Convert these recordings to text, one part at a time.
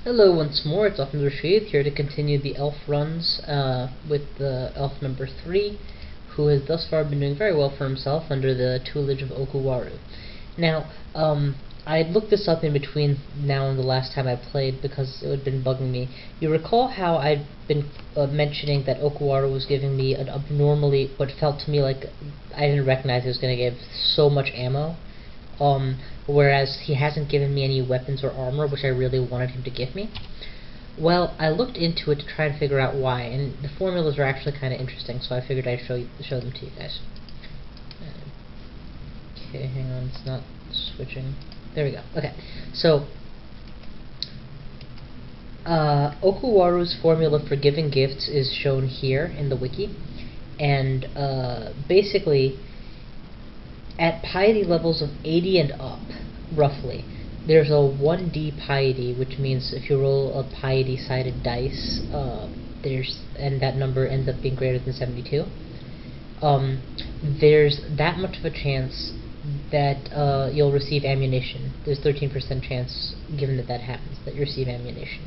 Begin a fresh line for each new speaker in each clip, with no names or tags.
Hello once more, it's Elf-3 here to continue the Elf runs with the Elf number 3, who has thus far been doing very well for himself under the tutelage of Okuwaru. Now, I looked this up in between now and the last time I played because it had been bugging me. You recall how I'd been mentioning that Okuwaru was giving me an abnormally, what felt to me like I didn't recognize he was going to give so much ammo? Whereas he hasn't given me any weapons or armor, which I really wanted him to give me. Well, I looked into it to try and figure out why, and the formulas are actually kind of interesting, so I figured I'd show them to you guys. Okay, hang on, it's not switching. There we go. Okay, so Okuwaru's formula for giving gifts is shown here in the wiki, and basically, at piety levels of 80 and up, roughly, there's a 1d piety, which means if you roll a piety-sided dice, and that number ends up being greater than 72, there's that much of a chance that you'll receive ammunition. There's 13% chance, given that that happens, that you receive ammunition.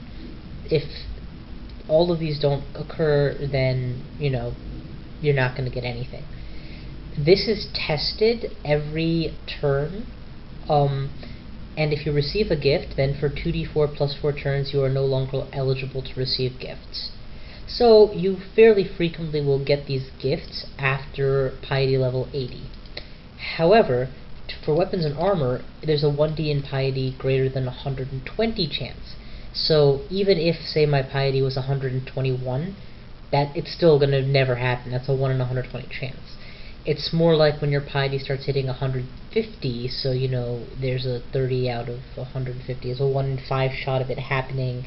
If all of these don't occur, then, you're not going to get anything. This is tested every turn, and if you receive a gift, then for 2d4 plus 4 turns you are no longer eligible to receive gifts. So you fairly frequently will get these gifts after piety level 80. However, for weapons and armor, there's a 1d in piety greater than 120 chance. So even if, say, my piety was 121, it's still going to never happen. That's a 1 in 120 chance. It's more like when your piety starts hitting 150, so there's a 30 out of 150. It's a 1 in 5 shot of it happening.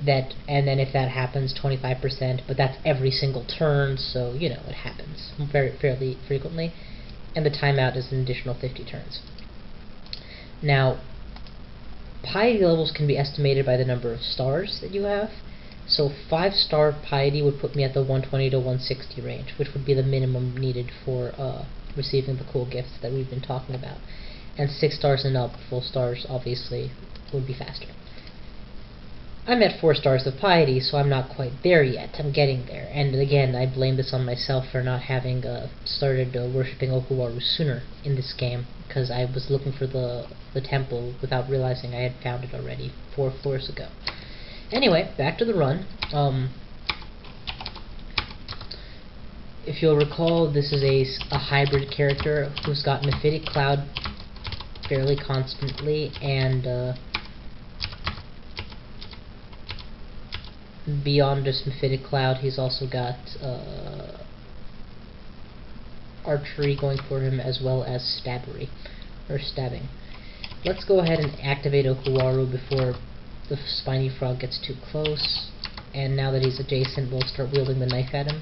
And then if that happens, 25%, but that's every single turn, so it happens fairly frequently. And the timeout is an additional 50 turns. Now, piety levels can be estimated by the number of stars that you have. So 5-star piety would put me at the 120 to 160 range, which would be the minimum needed for receiving the cool gifts that we've been talking about. And 6 stars and up, full stars, obviously, would be faster. I'm at 4 stars of piety, so I'm not quite there yet. I'm getting there. And again, I blame this on myself for not having started worshipping Okuwaru sooner in this game, because I was looking for the temple without realizing I had found it already 4 floors ago. Anyway, back to the run. If you'll recall, this is a hybrid character who's got Mephitic Cloud fairly constantly, and beyond just Mephitic Cloud, he's also got archery going for him, as well as stabbing. Let's go ahead and activate Okuwaru before the spiny frog gets too close, and now that he's adjacent, we'll start wielding the knife at him.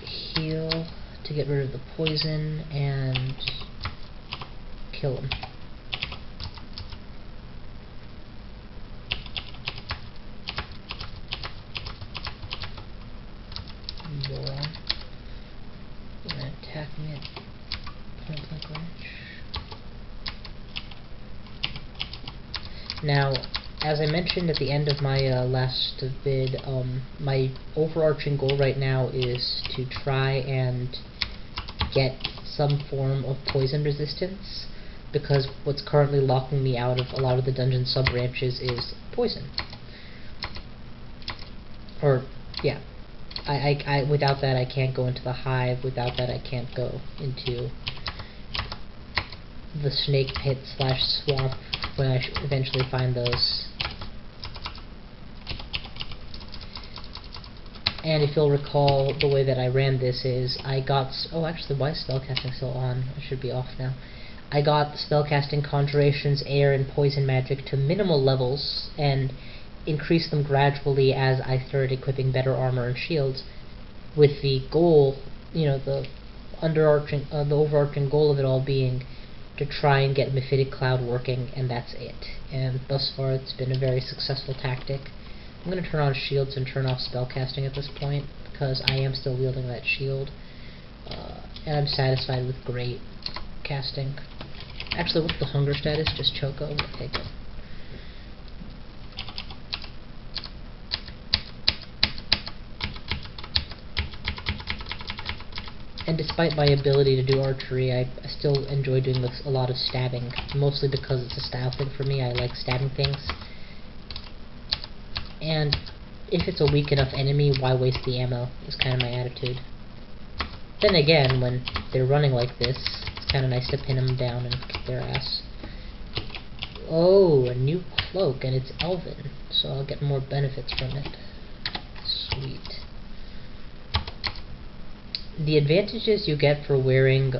Heal to get rid of the poison, and kill him. Moron. You're gonna attack me at point blank range. Now, as I mentioned at the end of my last vid, my overarching goal right now is to try and get some form of poison resistance, because what's currently locking me out of a lot of the dungeon sub-branches is poison. Or, yeah. Without that I can't go into the hive, without that I can't go into the snake pit / swamp when I eventually find those. And if you'll recall, the way that I ran this is I got... oh, actually, why is spellcasting still on? It should be off now. I got spellcasting, conjurations, air, and poison magic to minimal levels, and increased them gradually as I started equipping better armor and shields, with the goal, the overarching goal of it all being to try and get Mephitic Cloud working, and that's it. And thus far it's been a very successful tactic. I'm going to turn on shields and turn off spellcasting at this point, because I am still wielding that shield, and I'm satisfied with great casting. Actually, what's the hunger status? Just Choco? Okay, good. And despite my ability to do archery, I still enjoy doing a lot of stabbing, mostly because it's a style thing for me. I like stabbing things. And if it's a weak enough enemy, why waste the ammo, is kind of my attitude. Then again, when they're running like this, it's kind of nice to pin them down and kick their ass. Oh, a new cloak, and it's elven, so I'll get more benefits from it. Sweet. The advantages you get for wearing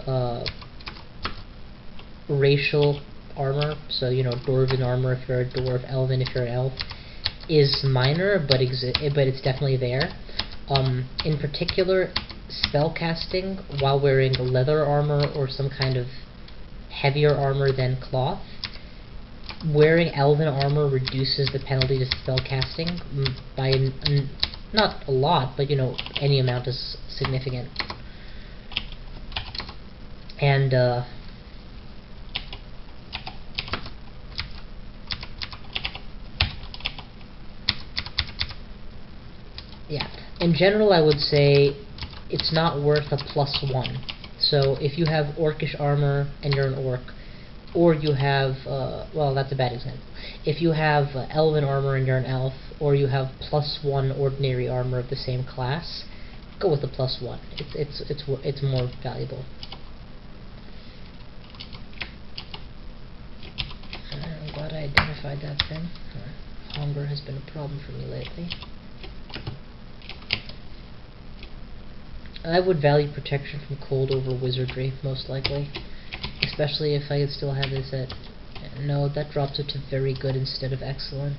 racial armor, so you know, dwarven armor if you're a dwarf, elven if you're an elf, is minor, but it's definitely there. In particular, spellcasting while wearing leather armor or some kind of heavier armor than cloth. Wearing elven armor reduces the penalty to spellcasting by not a lot, but you know, any amount is significant. And yeah, in general I would say it's not worth a +1. So if you have orcish armor and you're an orc, or you have, well, that's a bad example. If you have elven armor and you're an elf, or you have +1 ordinary armor of the same class, go with the +1. It's more valuable. I'm glad I identified that thing. Hunger has been a problem for me lately. I would value protection from cold over wizardry, most likely. Especially if I could still have this at... No, that drops it to very good instead of excellent.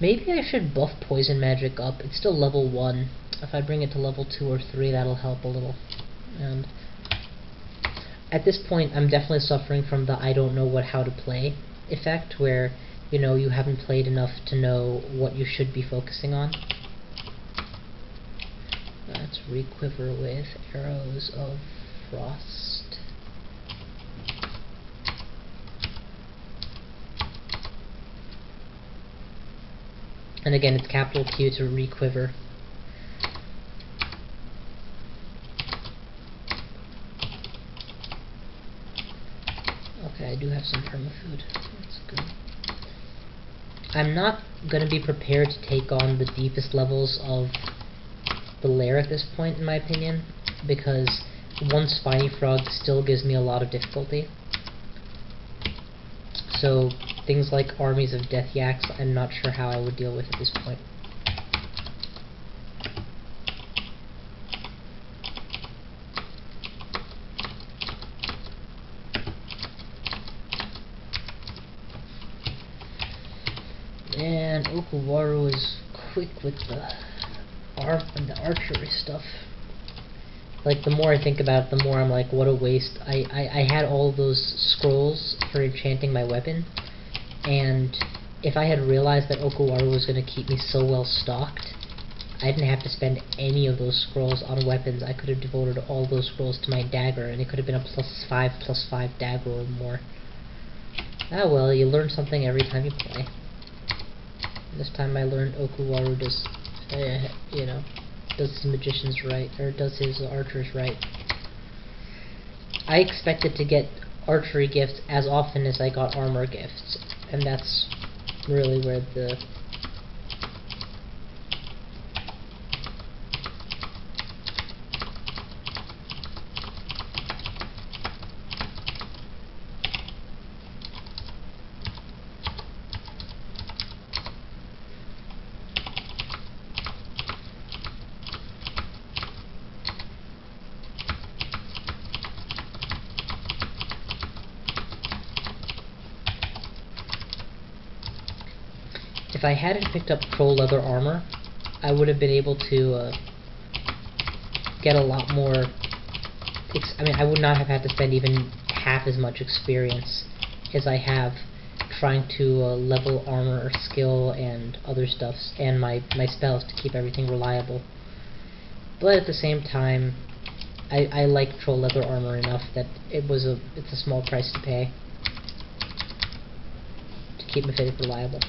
Maybe I should buff poison magic up. It's still level 1. If I bring it to level 2 or 3, that'll help a little. And at this point, I'm definitely suffering from the I don't know how to play effect, where, you know, you haven't played enough to know what you should be focusing on. Let's requiver with arrows of frost. And again, it's capital Q to requiver. Okay, I do have some permafood. That's good. I'm not going to be prepared to take on the deepest levels of the Lair at this point, in my opinion, because one spiny frog still gives me a lot of difficulty. So things like armies of death yaks, I'm not sure how I would deal with at this point. And Okuwaru is quick with the archery stuff. Like, the more I think about it, the more I'm like, what a waste. I had all those scrolls for enchanting my weapon, and if I had realized that Okuwaru was going to keep me so well stocked, I didn't have to spend any of those scrolls on weapons. I could have devoted all those scrolls to my dagger, and it could have been a +5/+5 dagger or more. Ah well, you learn something every time you play. This time I learned Okuwaru does, you know, does his magicians right, or does his archers right. I expected to get archery gifts as often as I got armor gifts, and that's really where the... If I hadn't picked up troll leather armor, I would have been able to get a lot more... I mean, I would not have had to spend even half as much experience as I have trying to level armor or skill and other stuffs, and my spells to keep everything reliable. But at the same time, I like troll leather armor enough that it's a small price to pay to keep my faith reliable.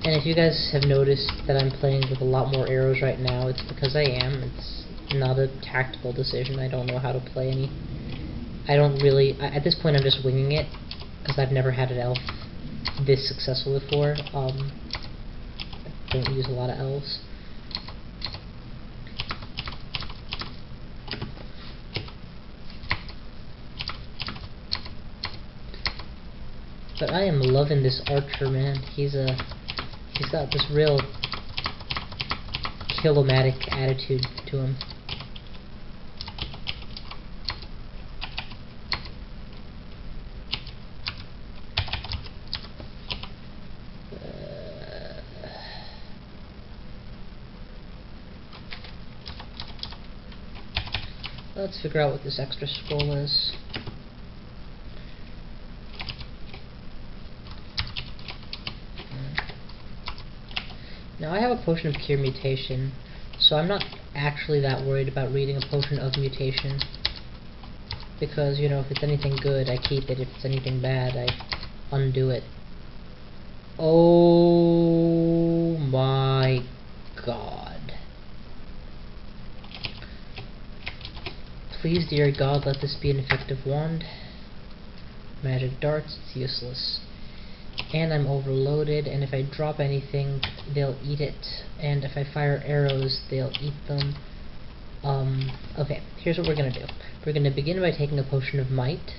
And if you guys have noticed that I'm playing with a lot more arrows right now, it's because I am. It's not a tactical decision. I don't know how to play any. I don't really... at this point I'm just winging it, because I've never had an elf this successful before. I don't use a lot of elves. But I am loving this archer, man. He's got this real kill-o-matic attitude to him. Let's figure out what this extra scroll is. Now I have a potion of cure mutation, so I'm not actually that worried about reading a potion of mutation, because, you know, if it's anything good, I keep it. If it's anything bad, I undo it. Oh my god. Please, dear God, let this be an effective wand. Magic darts, it's useless. And I'm overloaded, and if I drop anything, they'll eat it. And if I fire arrows, they'll eat them. Okay, here's what we're gonna do. We're gonna begin by taking a potion of might,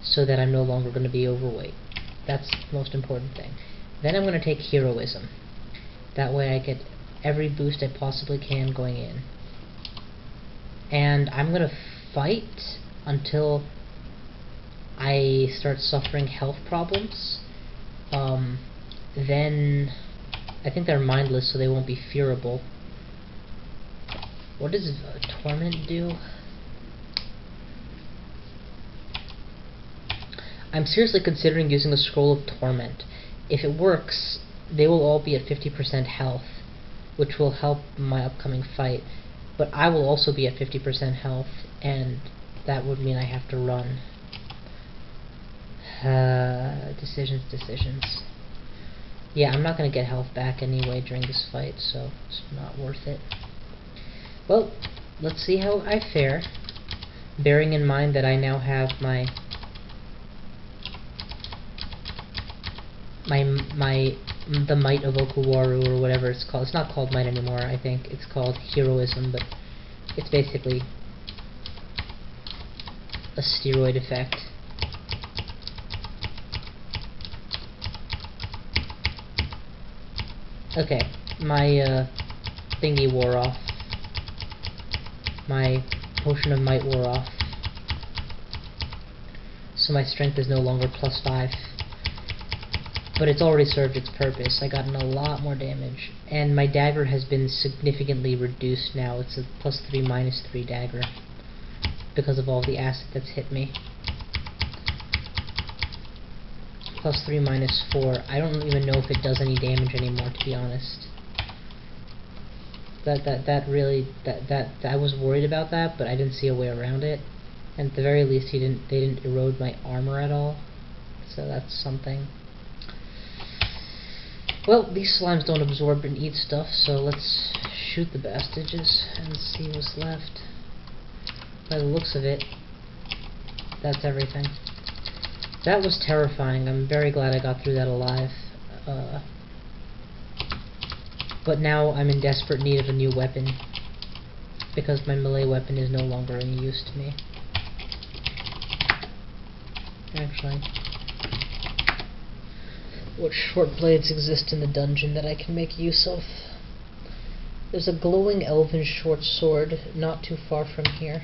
so that I'm no longer gonna be overweight. That's the most important thing. Then I'm gonna take heroism. That way I get every boost I possibly can going in. And I'm gonna fight until I start suffering health problems. Then I think they're mindless, so they won't be fearable. What does torment do? I'm seriously considering using a scroll of torment. If it works, they will all be at 50% health, which will help my upcoming fight. But I will also be at 50% health, and that would mean I have to run. Decisions. Yeah, I'm not going to get health back anyway during this fight, so it's not worth it. Well, let's see how I fare, bearing in mind that I now have the might of Okuwaru, or whatever it's called. It's not called might anymore, I think. It's called heroism, but it's basically a steroid effect. Okay, my thingy wore off. My potion of might wore off. So my strength is no longer +5. But it's already served its purpose. I gotten a lot more damage. And my dagger has been significantly reduced now. It's a +3, -3 dagger, because of all the acid that's hit me. +3, -4. I don't even know if it does any damage anymore, to be honest. I was worried about that, but I didn't see a way around it. And at the very least, they didn't erode my armor at all. So that's something. Well, these slimes don't absorb and eat stuff, so let's shoot the bastages and see what's left. By the looks of it, that's everything. That was terrifying. I'm very glad I got through that alive. But now I'm in desperate need of a new weapon, because my melee weapon is no longer any use to me. Actually, what short blades exist in the dungeon that I can make use of? There's a glowing elven short sword not too far from here.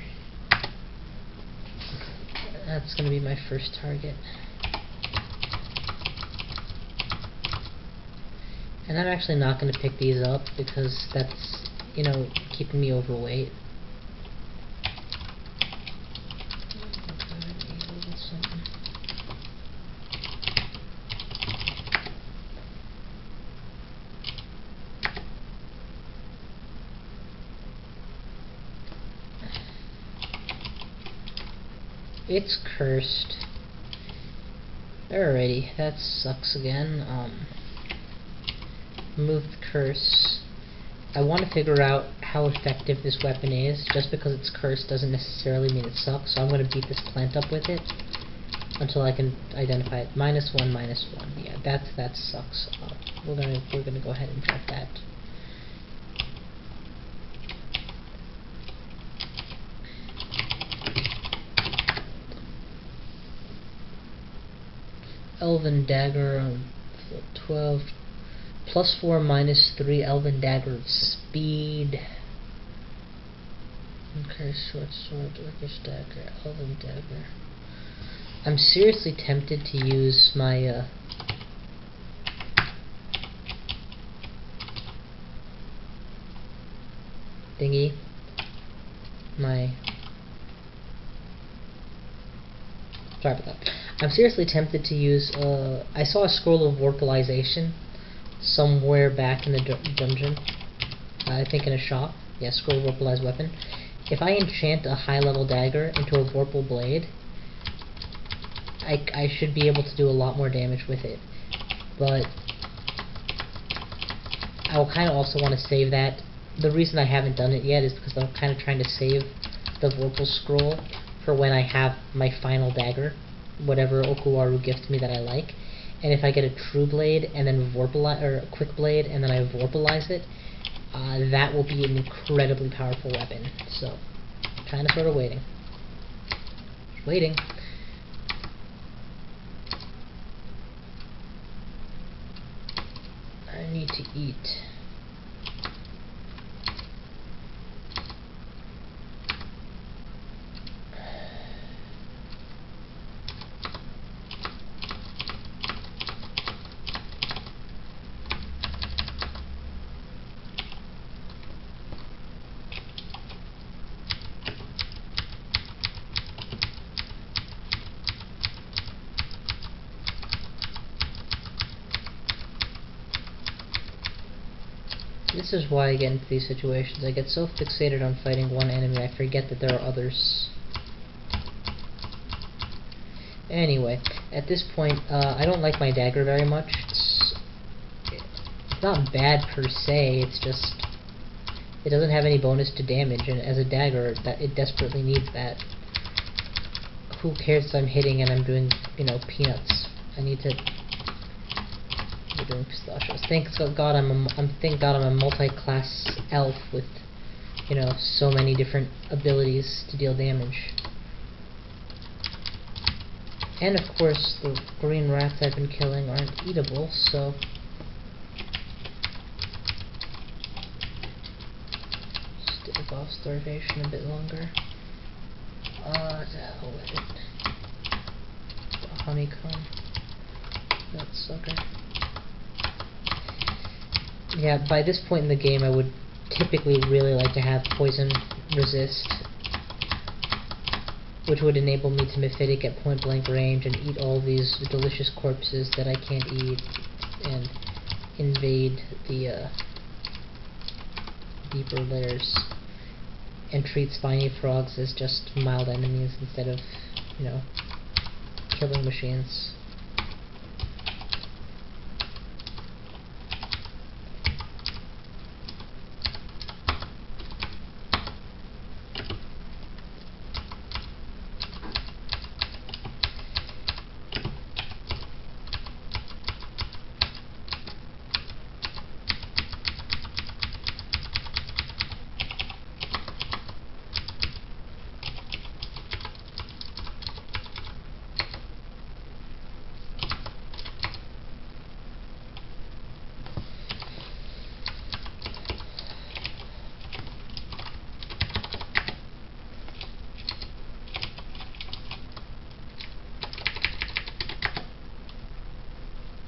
That's gonna be my first target. And I'm actually not gonna pick these up because that's, you know, keeping me overweight. It's cursed. Alrighty, that sucks again. Move the curse. I want to figure out how effective this weapon is. Just because it's cursed doesn't necessarily mean it sucks, so I'm going to beat this plant up with it until I can identify it. -1, -1. Yeah, that sucks. We're gonna go ahead and drop that. Elven Dagger, 12, +4, -3, Elven Dagger speed. Okay, short sword, Orcish Dagger, Elven Dagger. I'm seriously tempted to use my, thingy. Sorry about that. I'm seriously tempted to use, I saw a scroll of Vorpalization somewhere back in the dungeon. I think in a shop. Yeah, scroll of Vorpalized Weapon. If I enchant a high-level dagger into a Vorpal Blade, I should be able to do a lot more damage with it. But I will kind of also want to save that. The reason I haven't done it yet is because I'm kind of trying to save the Vorpal Scroll for when I have my final dagger, whatever Okuwaru gifts me that I like. And if I get a True Blade and then a Quick Blade and then I Vorpalize it, that will be an incredibly powerful weapon. So, kind of sort of waiting. Waiting. I need to eat. This is why I get into these situations. I get so fixated on fighting one enemy, I forget that there are others. Anyway, at this point, I don't like my dagger very much. It's not bad per se, it's just it doesn't have any bonus to damage, and as a dagger, it desperately needs that. Who cares if I'm hitting and I'm doing, peanuts? I need to be doing pistachios. Thank God I'm a multi-class elf with, so many different abilities to deal damage. And of course, the green rats I've been killing aren't eatable, so stave off starvation a bit longer. To hell with it. The honeycomb. That sucker. Yeah, by this point in the game, I would typically really like to have poison resist, which would enable me to Mephitic at point-blank range and eat all these delicious corpses that I can't eat, and invade the deeper layers, and treat spiny frogs as just mild enemies instead of, killing machines.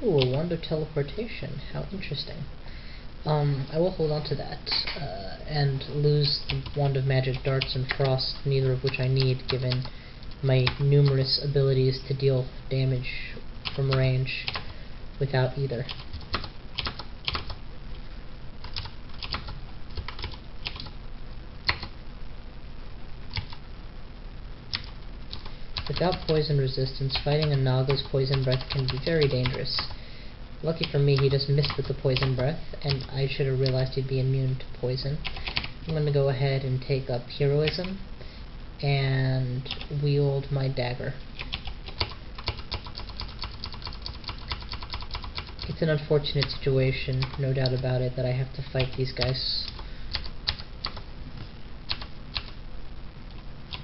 Ooh, a wand of teleportation. How interesting. I will hold on to that, and lose the wand of magic darts and frost, neither of which I need, given my numerous abilities to deal damage from range without either. Without poison resistance, fighting a Naga's poison breath can be very dangerous. Lucky for me, he just missed with the poison breath, and I should have realized he'd be immune to poison. I'm going to go ahead and take up heroism and wield my dagger. It's an unfortunate situation, no doubt about it, that I have to fight these guys.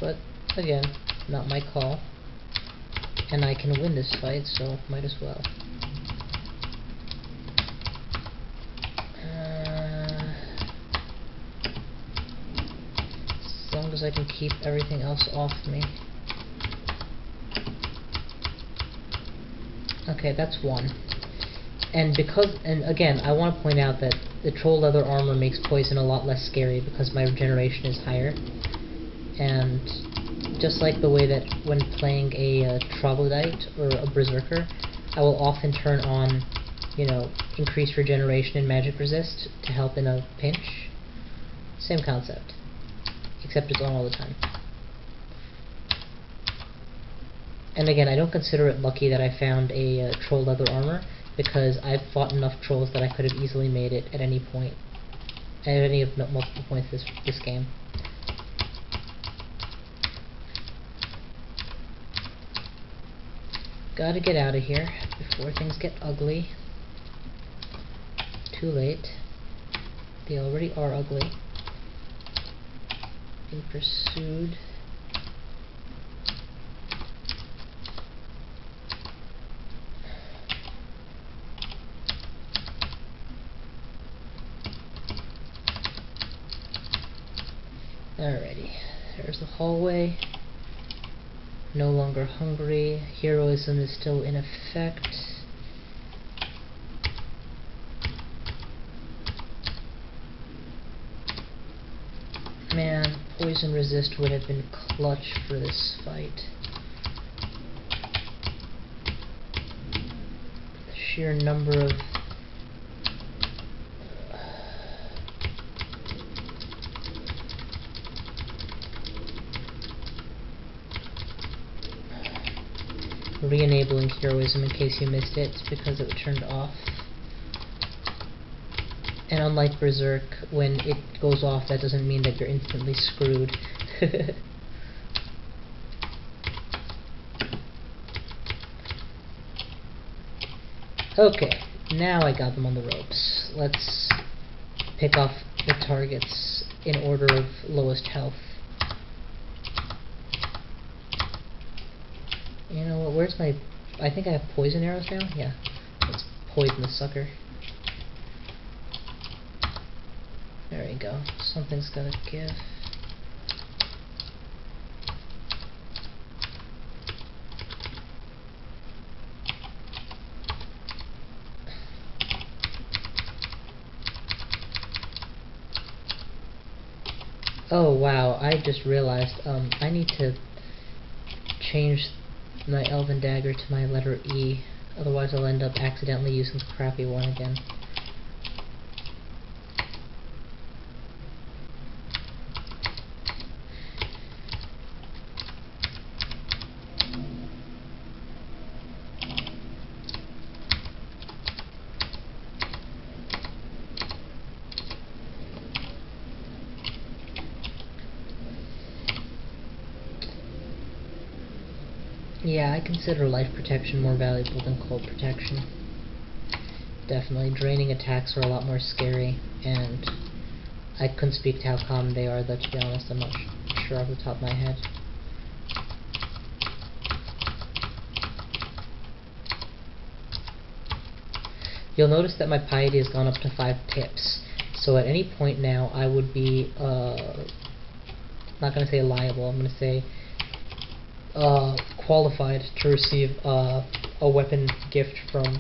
But, again, not my call. And I can win this fight, so might as well. As long as I can keep everything else off me. Okay, that's one. And again, I want to point out that the troll leather armor makes poison a lot less scary because my regeneration is higher. And just like the way that when playing a troglodyte or a berserker, I will often turn on, increased regeneration and magic resist to help in a pinch. Same concept, except it's on all the time. And again, I don't consider it lucky that I found a troll leather armor, because I've fought enough trolls that I could have easily made it at any point, at any of multiple points this game. Gotta get out of here before things get ugly. Too late. They already are ugly. Being pursued. Alrighty, there's the hallway. No longer hungry. Heroism is still in effect. Man, poison resist would have been clutch for this fight. The sheer number of re-enabling heroism in case you missed it because it turned off. And unlike Berserk, when it goes off, that doesn't mean that you're instantly screwed. Okay, now I got them on the ropes. Let's pick off the targets in order of lowest health. You know what, where's my... I think I have poison arrows now? Yeah. Let's poison the sucker. There we go. Something's gotta give. Oh wow, I just realized, I need to change my elven dagger to my letter E, otherwise I'll end up accidentally using the crappy one again. Yeah, I consider life protection more valuable than cold protection. Definitely, draining attacks are a lot more scary, and I couldn't speak to how common they are, though, to be honest, I'm not sure off the top of my head. You'll notice that my piety has gone up to 5 pips, so at any point now I would be, not going to say liable, I'm going to say qualified to receive a weapon gift from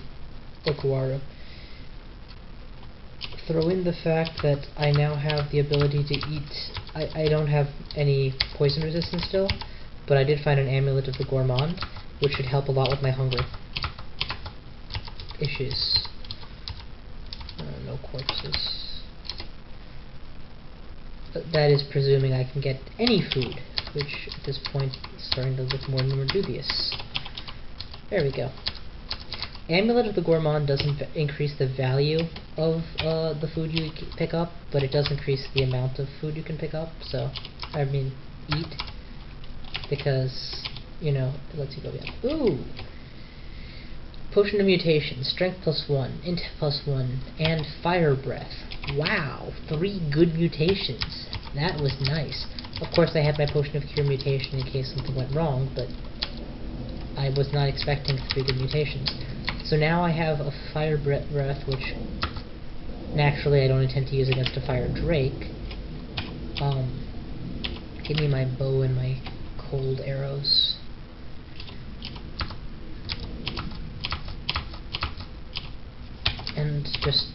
Okuwaru. Throw in the fact that I now have the ability to eat. I don't have any poison resistance still, but I did find an amulet of the gourmand, which should help a lot with my hunger issues. No corpses. But that is presuming I can get any food. which at this point is starting to look more and more dubious. There we go. Amulet of the Gourmand doesn't increase the value of the food you pick up, but it does increase the amount of food you can pick up, so, I mean, eat, because, you know, it lets you go beyond. Ooh! Potion of Mutation, Strength +1, Int +1, and Fire Breath. Wow! 3 good mutations. That was nice. Of course, I had my Potion of Cure mutation in case something went wrong, but I was not expecting 3 good mutations. So now I have a Fire Breath, which naturally I don't intend to use against a Fire Drake. Give me my bow and my cold arrows. And just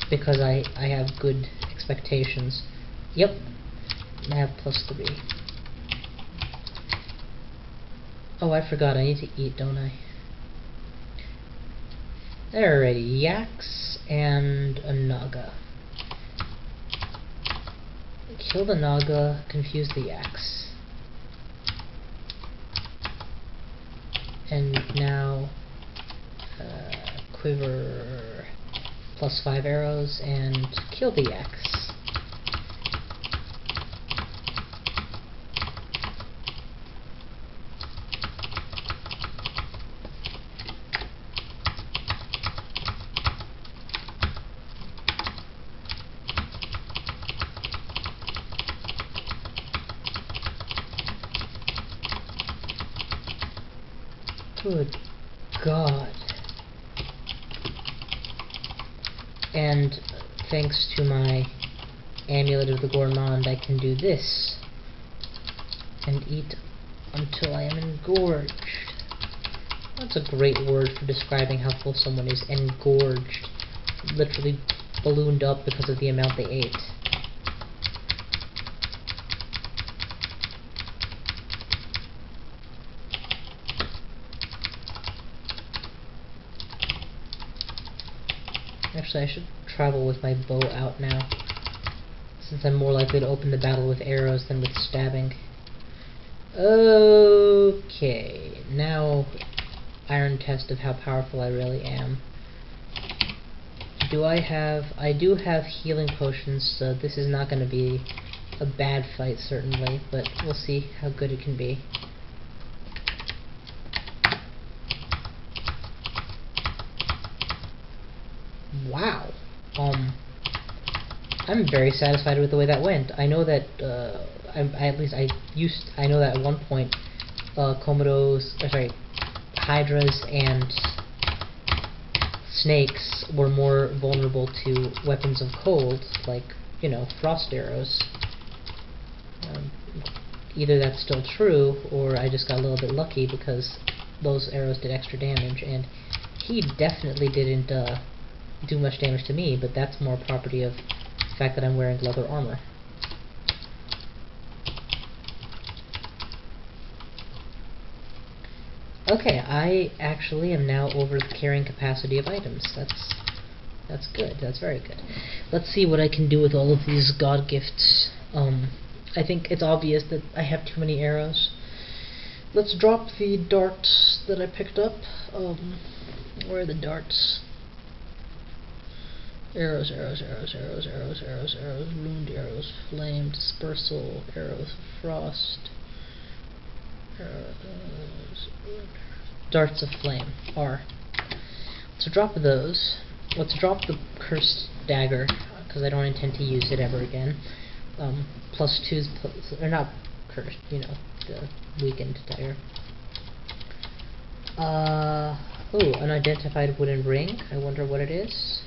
because I have good expectations. Yep, I have +3. Oh, I forgot, I need to eat, don't I? Alrighty, yaks and a naga. Kill the naga, confuse the yaks. And now, quiver +5 arrows and kill the yaks. Good God. And thanks to my Amulet of the Gourmand, I can do this and eat until I am engorged. That's a great word for describing how full someone is. Engorged. Literally ballooned up because of the amount they ate. Actually, I should travel with my bow out now, since I'm more likely to open the battle with arrows than with stabbing. Okay, now iron test of how powerful I really am. I do have healing potions, so this is not going to be a bad fight, certainly, but we'll see how good it can be. Wow. I'm very satisfied with the way that went. I know that I know that at one point hydras and snakes were more vulnerable to weapons of cold, like, you know, frost arrows. Either that's still true, or I just got a little bit lucky because those arrows did extra damage, and he definitely didn't do much damage to me, but that's more property of the fact that I'm wearing leather armor. Okay, I actually am now over the carrying capacity of items. That's good. That's very good. Let's see what I can do with all of these god gifts. I think it's obvious that I have too many arrows. Let's drop the darts that I picked up. Where are the darts? Arrows, arrows, arrows, arrows, arrows, arrows, arrows, ruined arrows, flame, dispersal, arrows, frost, arrows, darts of flame, R. So drop those. Let's drop the cursed dagger, because I don't intend to use it ever again. +2's, or not cursed, you know, the weakened dagger. Ooh, unidentified wooden ring. I wonder what it is.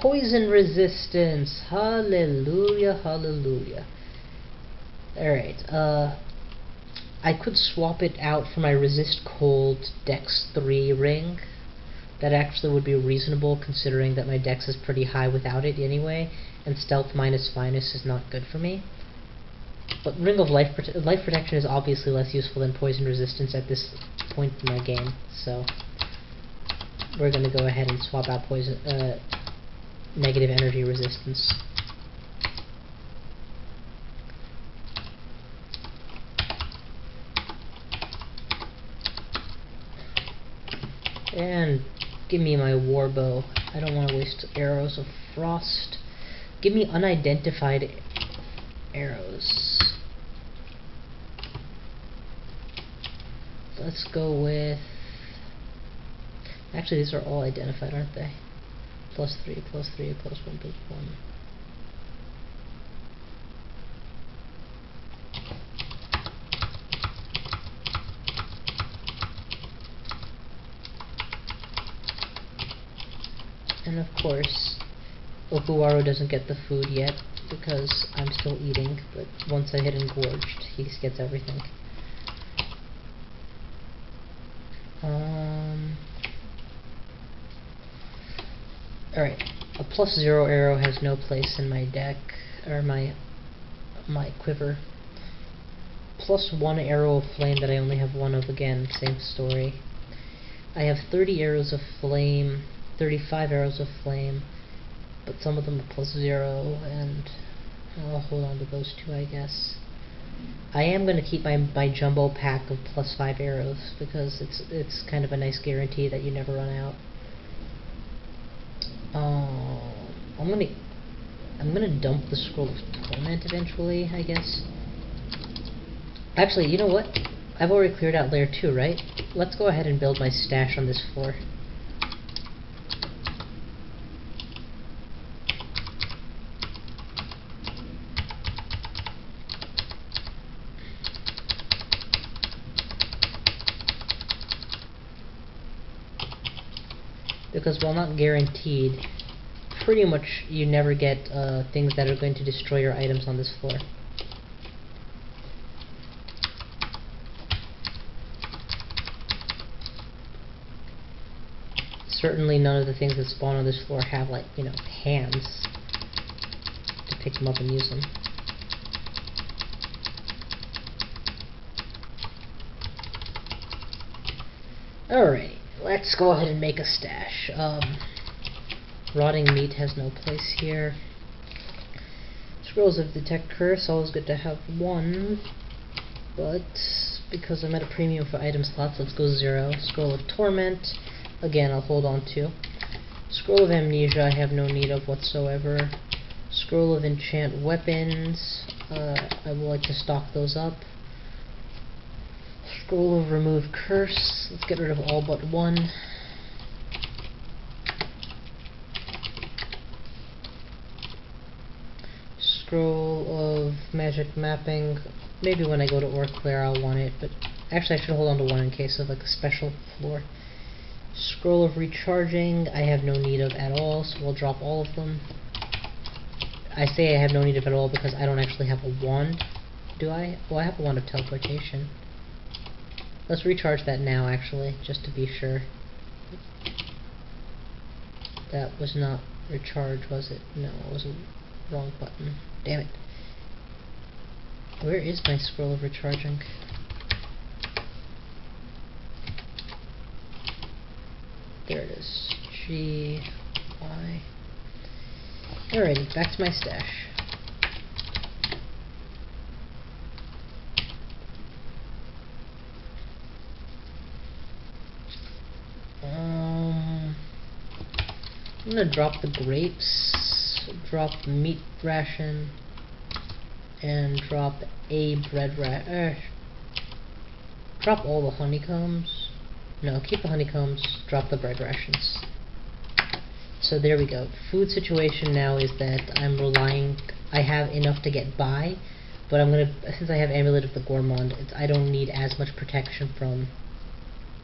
Poison resistance! Hallelujah, hallelujah. Alright, I could swap it out for my resist cold dex 3 ring. That actually would be reasonable, considering that my dex is pretty high without it anyway, and stealth minus finus is not good for me. But ring of life protection is obviously less useful than poison resistance at this point in my game, so we're gonna go ahead and swap out poison, negative energy resistance. And give me my war bow. I don't want to waste arrows of frost. Give me unidentified arrows. Let's go with... Actually, these are all identified, aren't they? +3, +3, +1, +1. And of course, Okuwaru doesn't get the food yet because I'm still eating, but once I hit engorged, he gets everything. Alright, a +0 arrow has no place in my deck, or my quiver. +1 arrow of flame that I only have one of, again, same story. I have 30 arrows of flame, 35 arrows of flame, but some of them are +0, and I'll hold on to those two, I guess. I am going to keep my jumbo pack of +5 arrows, because it's kind of a nice guarantee that you never run out. I'm gonna dump the Scroll of Torment eventually, I guess. Actually, you know what? I've already cleared out Lair 2, right? Let's go ahead and build my stash on this floor. Because while not guaranteed, pretty much you never get things that are going to destroy your items on this floor. Certainly none of the things that spawn on this floor have, like, you know, hands to pick them up and use them. Alright, let's go ahead and make a stash. Rotting meat has no place here. Scrolls of Detect Curse, always good to have one, but because I'm at a premium for item slots, let's go 0. Scroll of Torment, again I'll hold on to. Scroll of Amnesia I have no need of whatsoever. Scroll of Enchant Weapons, I would like to stock those up. Scroll of Remove Curse, let's get rid of all but one. Scroll of Magic Mapping, maybe when I go to Lair I'll want it, but actually I should hold on to one in case of like a special floor. Scroll of Recharging, I have no need of at all, so we'll drop all of them. I say I have no need of at all because I don't actually have a wand. Do I? Well, I have a wand of teleportation. Let's recharge that now, actually, just to be sure. That was not recharged, was it? No, it was a wrong button. Damn it. Where is my Scroll of Recharging? There it is. G, Y. Alrighty, back to my stash. I'm gonna drop the grapes, drop the meat ration, and drop a bread ration. Drop all the honeycombs. No, keep the honeycombs, drop the bread rations. So there we go. Food situation now is that I'm relying, I have enough to get by, but I'm gonna, since I have Amulet of the Gourmand, I don't need as much protection from,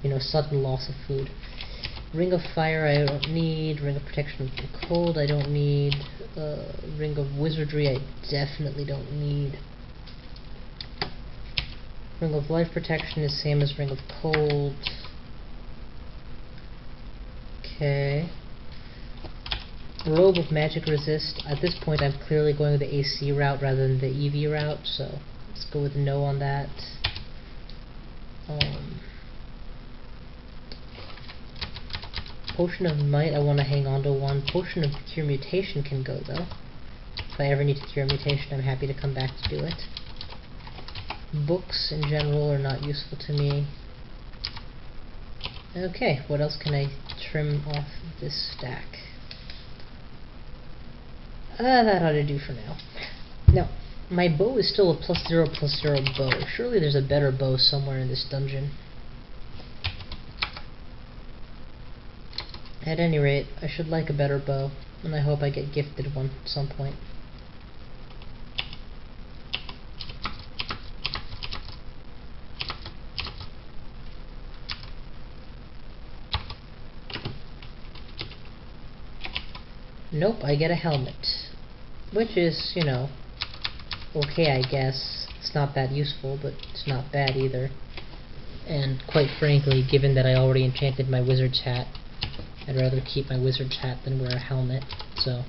you know, sudden loss of food. Ring of Fire I don't need, Ring of Protection from Cold I don't need, Ring of Wizardry I definitely don't need. Ring of Life Protection is same as Ring of Cold. Okay. Robe of Magic Resist. At this point I'm clearly going the AC route rather than the EV route, so let's go with no on that. Potion of Might, I want to hang on to one. Potion of Cure Mutation can go, though. If I ever need to cure mutation, I'm happy to come back to do it. Books, in general, are not useful to me. Okay, what else can I trim off this stack? That ought to do for now. Now, my bow is still a +0/+0 bow. Surely there's a better bow somewhere in this dungeon. At any rate, I should like a better bow, and I hope I get gifted one at some point. Nope, I get a helmet. Which is, you know, okay, I guess. It's not that useful, but it's not bad either. And quite frankly, given that I already enchanted my wizard's hat, I'd rather keep my wizard's hat than wear a helmet, so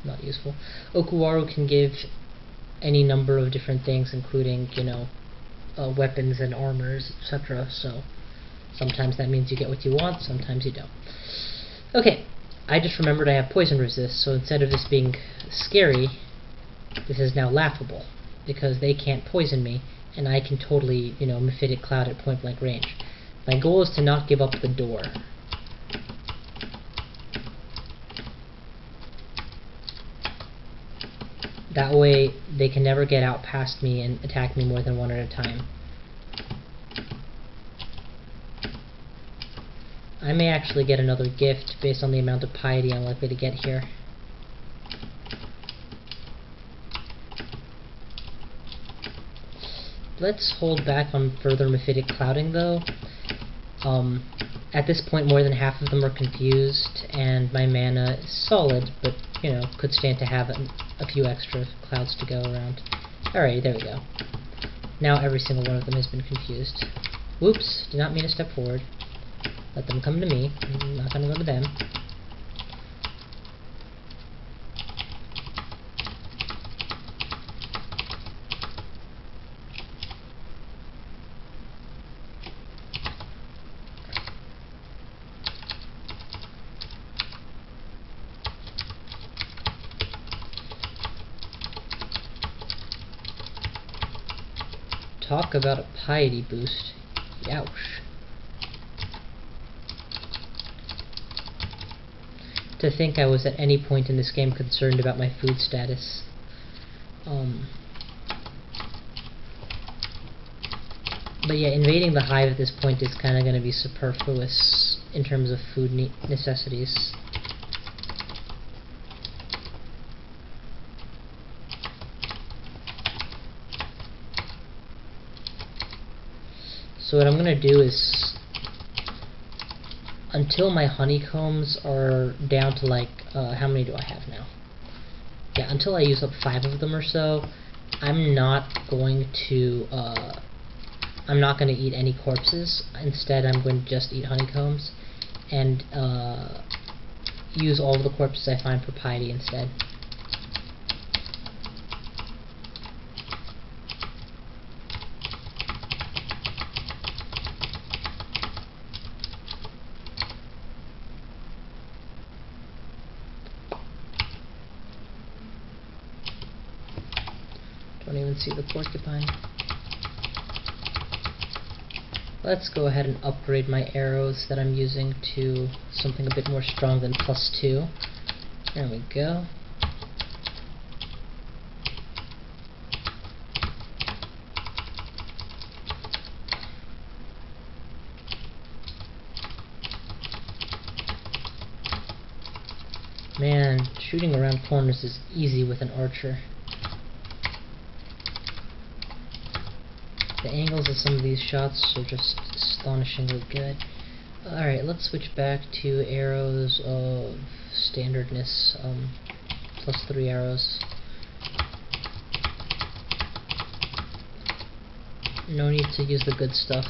not useful. Okuwaru can give any number of different things, including, you know, weapons and armors, etc. So sometimes that means you get what you want, sometimes you don't. Okay, I just remembered I have poison resist, so instead of this being scary, this is now laughable, because they can't poison me, and I can totally, you know, Mephitic Cloud at point blank range. My goal is to not give up the door. That way, they can never get out past me and attack me more than one at a time. I may actually get another gift based on the amount of piety I'm likely to get here. Let's hold back on further Mephitic clouding though. At this point more than half of them are confused, and my mana is solid, but, you know, could stand to have a few extra clouds to go around. Alright, there we go. Now every single one of them has been confused. Whoops, did not mean to step forward. Let them come to me. I'm not gonna go to them. Talk about a piety boost. Youch. To think I was at any point in this game concerned about my food status. But yeah, invading the hive at this point is kind of going to be superfluous in terms of food necessities. So what I'm going to do is, until my honeycombs are down to like, how many do I have now? Yeah, until I use up 5 of them or so, I'm not going to eat any corpses. Instead, I'm going to just eat honeycombs and use all of the corpses I find for piety instead. Don't even see the porcupine. Let's go ahead and upgrade my arrows that I'm using to something a bit more strong than +2. There we go. Man, shooting around corners is easy with an archer. The angles of some of these shots are just astonishingly good. Alright, let's switch back to arrows of standardness, +3 arrows. No need to use the good stuff.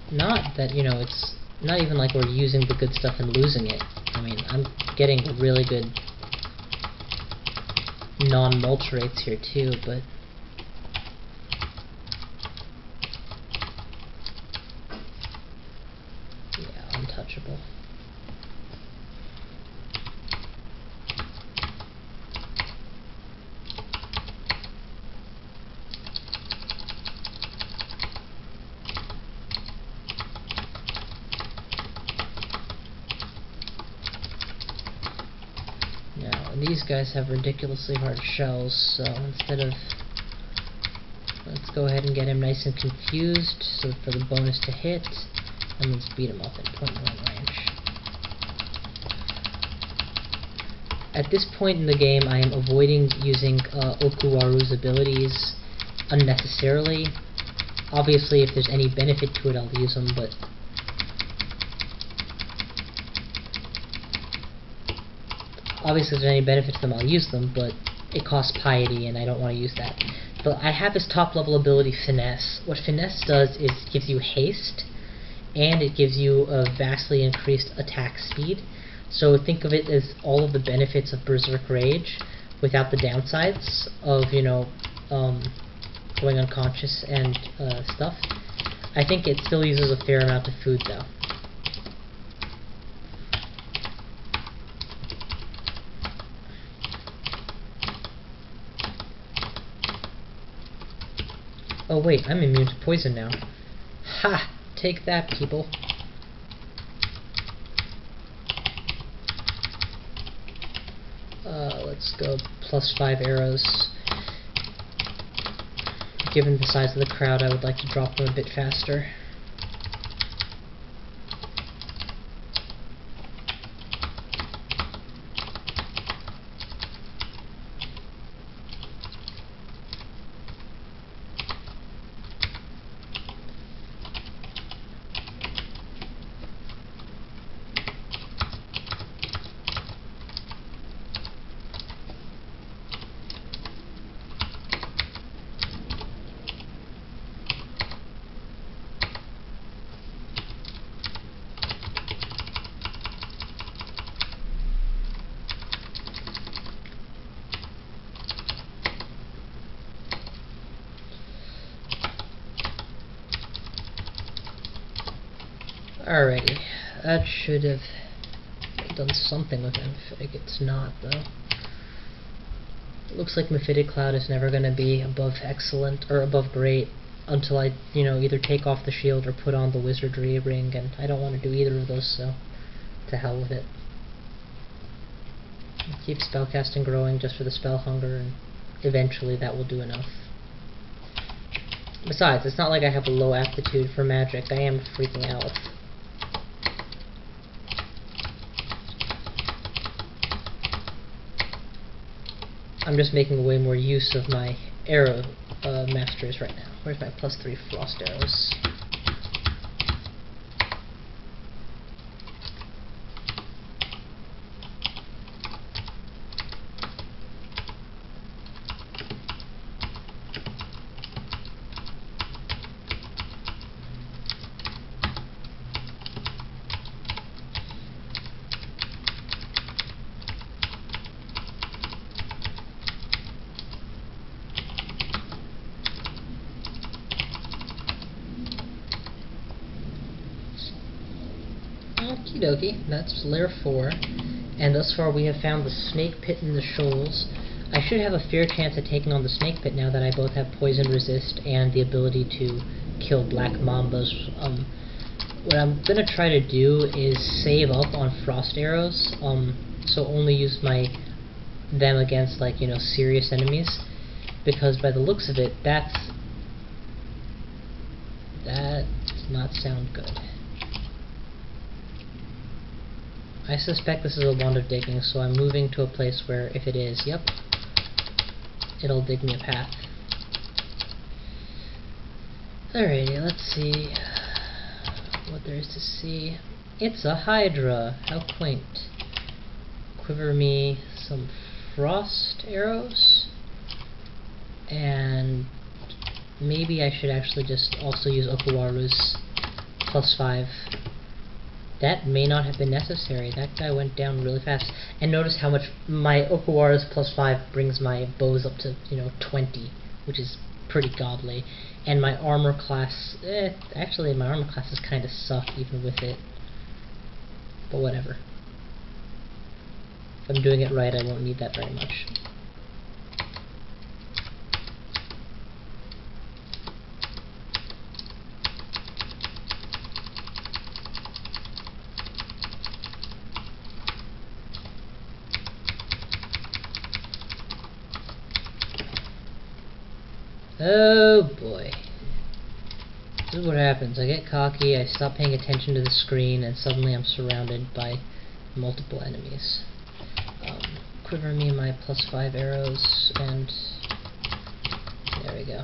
Not that, you know, it's not even like we're using the good stuff and losing it. I mean, I'm getting really good non-mulch rates here too, but yeah, untouchable. And these guys have ridiculously hard shells, so instead of... Let's go ahead and get him nice and confused, so for the bonus to hit, and let's beat him up at point-blank range. At this point in the game, I am avoiding using Okuwaru's abilities unnecessarily. Obviously, if there's any benefit to it, I'll use them, but... Obviously, if there's any benefit to them, I'll use them, but it costs piety, and I don't want to use that. But I have this top-level ability, Finesse. What Finesse does is it gives you haste, and it gives you a vastly increased attack speed. So think of it as all of the benefits of Berserk Rage without the downsides of, you know, going unconscious and stuff. I think it still uses a fair amount of food, though. Oh wait, I'm immune to poison now. Ha! Take that, people. Let's go +5 arrows. Given the size of the crowd, I would like to drop them a bit faster. Alrighty, that should have done something with Amphitic. It's not, though. It looks like Mephitic Cloud is never going to be above excellent, or above great, until I, you know, either take off the shield or put on the Wizardry Ring, and I don't want to do either of those, so to hell with it. I'll keep spellcasting growing just for the spell hunger, and eventually that will do enough. Besides, it's not like I have a low aptitude for magic. I am a freaking elf. I'm just making way more use of my arrow masters right now. Where's my +3 frost arrows? Okie dokie, that's Lair 4, and thus far we have found the snake pit in the shoals. I should have a fair chance at taking on the snake pit now that I both have poison resist and the ability to kill black mambas. What I'm gonna try to do is save up on frost arrows, so only use them against, like, you know, serious enemies, because by the looks of it, that does not sound good. I suspect this is a wand of digging, so I'm moving to a place where, if it is, yep, it'll dig me a path. Alrighty, let's see what there is to see. It's a hydra! How quaint. Quiver me some frost arrows, and maybe I should actually just also use Okuwaru's +5. That may not have been necessary. That guy went down really fast. And notice how much my Okuwaru's +5 brings my bows up to, you know, 20, which is pretty godly. And my armor class, actually my armor classes kind of suck even with it. But whatever. If I'm doing it right, I won't need that very much. Oh boy. This is what happens. I get cocky, I stop paying attention to the screen, and suddenly I'm surrounded by multiple enemies. Quiver me my +5 arrows, and there we go.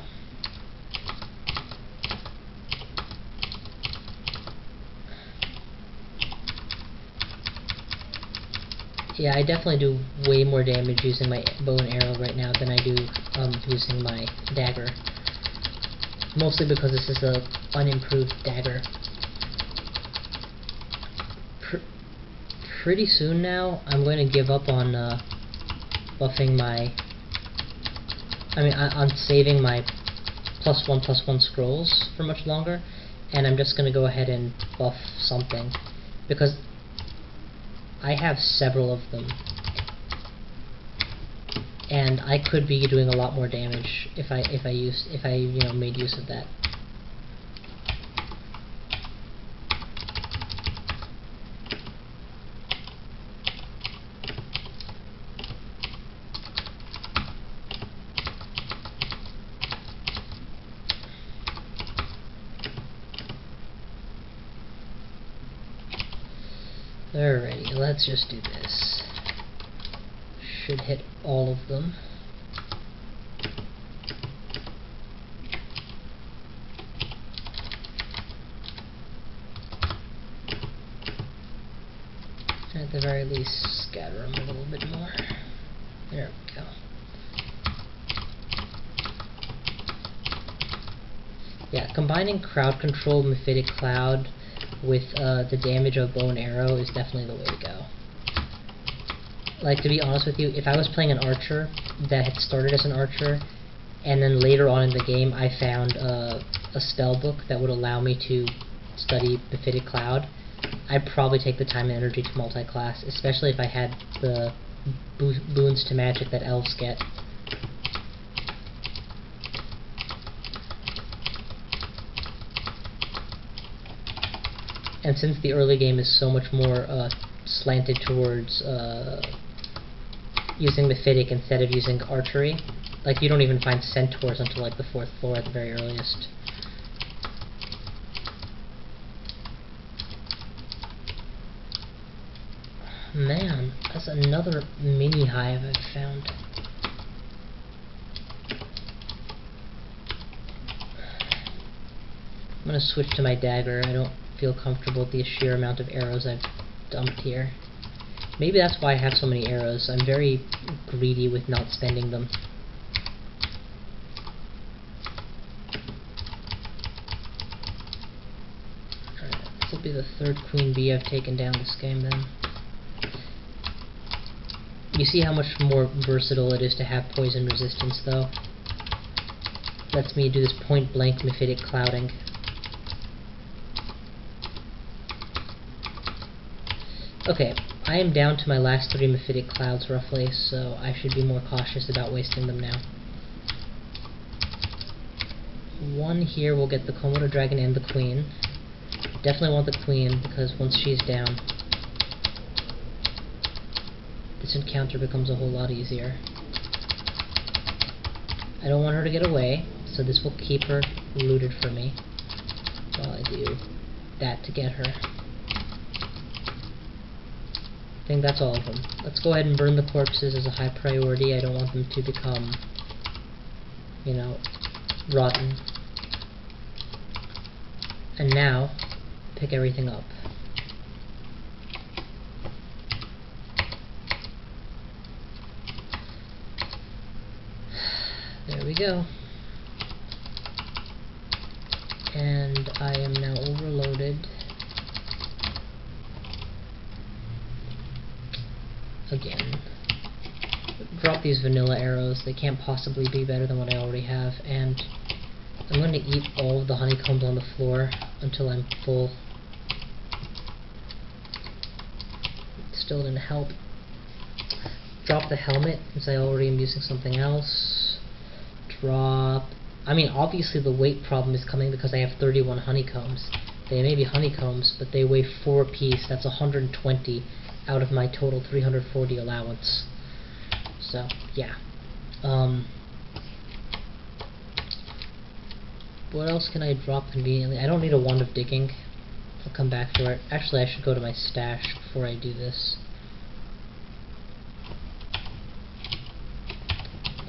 Yeah, I definitely do way more damage using my bow and arrow right now than I do using my dagger. Mostly because this is a unimproved dagger. Pretty soon now, I'm going to give up on buffing my... on saving my +1/+1 scrolls for much longer, and I'm just going to go ahead and buff something, because I have several of them, and I could be doing a lot more damage if I made use of that. Alrighty, let's just do this. Should hit all of them. At the very least, scatter them a little bit more. There we go. Yeah, combining crowd control, Mephitic Cloud with the damage of bow and arrow is definitely the way to go. Like, to be honest with you, if I was playing an archer that had started as an archer, and then later on in the game I found a spell book that would allow me to study Mephitic Cloud, I'd probably take the time and energy to multi-class, especially if I had the boons to magic that elves get. And since the early game is so much more slanted towards using Mephitic instead of using archery, like, you don't even find centaurs until like the 4th floor at the very earliest. Man, that's another mini hive I've found. I'm gonna switch to my dagger. I don't feel comfortable with the sheer amount of arrows I've dumped here. Maybe that's why I have so many arrows. I'm very greedy with not spending them. Alright, this will be the 3rd queen bee I've taken down this game then. You see how much more versatile it is to have poison resistance though. Lets me do this point blank Mephitic clouding. Okay, I am down to my last 3 Mephitic clouds roughly, so I should be more cautious about wasting them now. One here will get the Komodo dragon and the queen. Definitely want the queen, because once she's down, this encounter becomes a whole lot easier. I don't want her to get away, so this will keep her looted for me while I do that to get her. I think that's all of them. Let's go ahead and burn the corpses as a high priority. I don't want them to become, you know, rotten. And now, pick everything up. There we go. And I am now overloaded. Again. Drop these vanilla arrows. They can't possibly be better than what I already have. And I'm going to eat all of the honeycombs on the floor until I'm full. Still didn't help. Drop the helmet, since I already am using something else. Drop... I mean, obviously the weight problem is coming because I have 31 honeycombs. They may be honeycombs, but they weigh 4 apiece. That's 120 out of my total 340 allowance. So, yeah. what else can I drop conveniently? I don't need a wand of digging. I'll come back to it. Actually, I should go to my stash before I do this.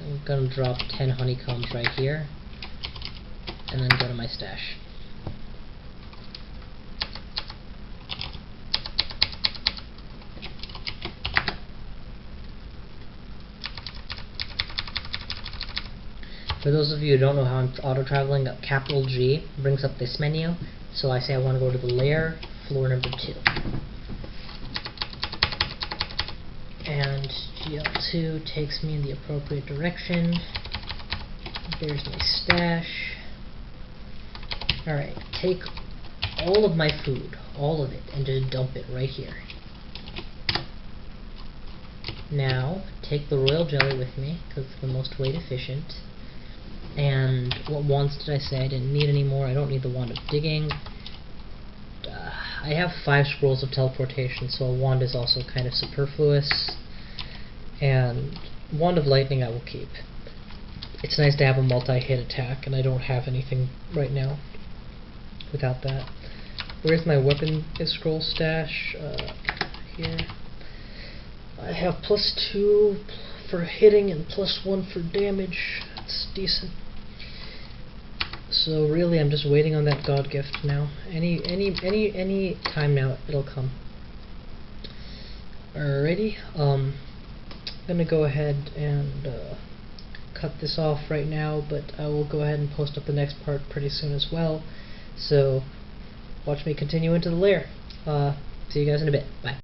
I'm gonna drop 10 honeycombs right here, and then go to my stash. For those of you who don't know how I'm auto-traveling, capital G brings up this menu. So I say I want to go to the Lair, floor number 2. And GL2 takes me in the appropriate direction. There's my stash. Alright, take all of my food, all of it, and just dump it right here. Now, take the royal jelly with me, because it's the most weight efficient. And what wands did I say I didn't need anymore? I don't need the wand of digging. I have 5 scrolls of teleportation, so a wand is also kind of superfluous. And wand of lightning I will keep. It's nice to have a multi-hit attack, and I don't have anything right now without that. Where's my weapon scroll stash? Here. I have +2 for hitting and +1 for damage. That's decent. So really, I'm just waiting on that god gift now. Any time now, it'll come. Alrighty. I'm gonna go ahead and cut this off right now, but I will go ahead and post up the next part pretty soon as well. So watch me continue into the lair. See you guys in a bit. Bye.